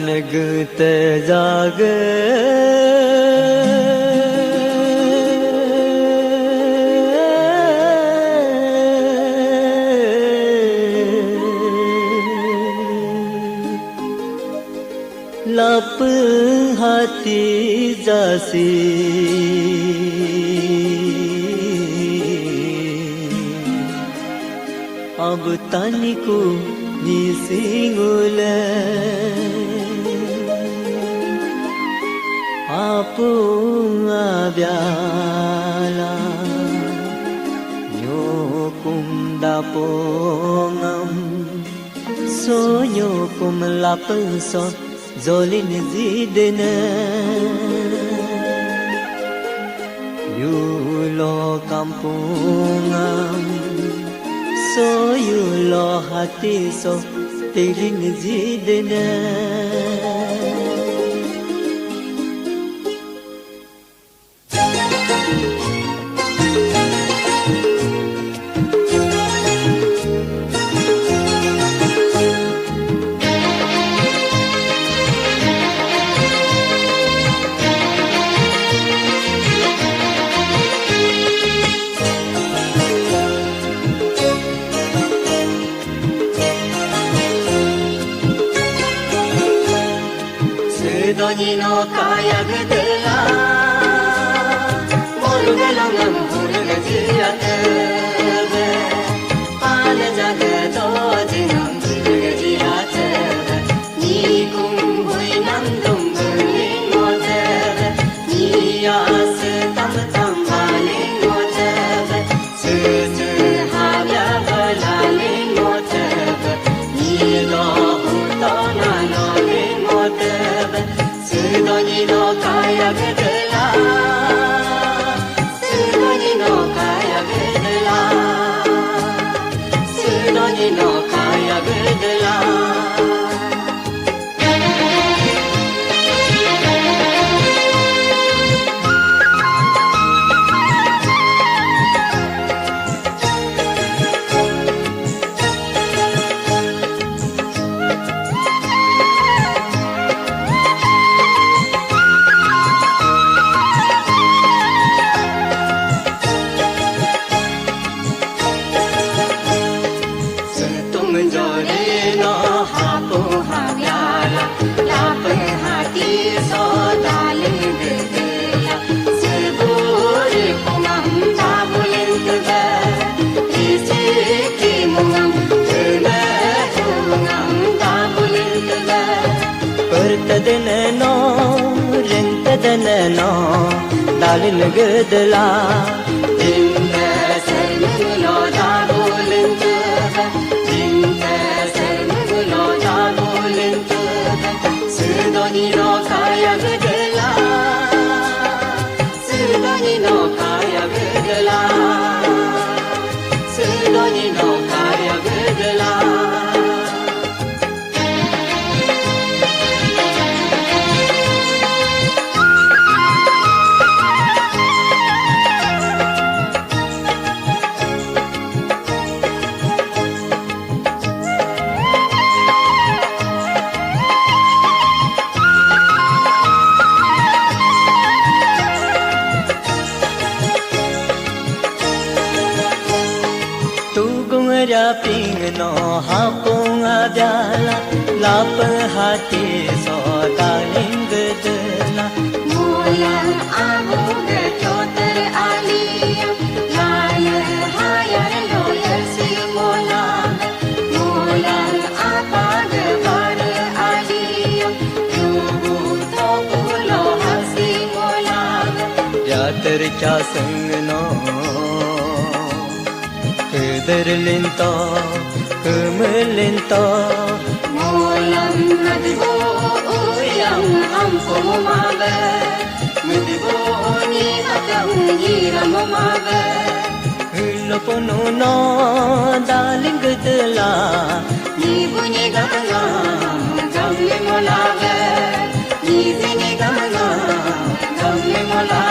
नगत जाग लाप हाती जासी अब तानिको निसिंगुले आपो आब्याला nyo kum dapongam so nyo kum lapso zolin zidena yu lo kampungam so yu lo hati so tilin zidena Doni no kaya gedela Morgalangam hurgajiyateve Pala jagato jinam hurgajiyateve Ni kum hui nandum burling moteve Ni as tam tam baling moteve Su su habya balaling moteve Ni lo hutona no ling moteve Sidoni no kaya gedela Sidoni no kaya gedela Sidoni no kaya gedela Tadano, rentadano, dalin gedela. Dinta sermulo dabulintuba, dinta sermulo dabulintuba. Sidoni no kaya gedela, sidoni no kaya gedela, sidoni no kaya gedela. Ping no hapung abyala lap hati so daling gedela mulang abu ge choter aliyam layar hayar loyar si mulang mulang apa ge bar aliyam yubu to pulo hasi mulang ya tercha sang no Kederlinto, kemelinto Mulam nadibo uyang ampo mabe Nadibo ni akang hiram mabe Hilopono no daling gedela Ni bunyi gamanga gamle molabe Ni zini gamanga gamle molabe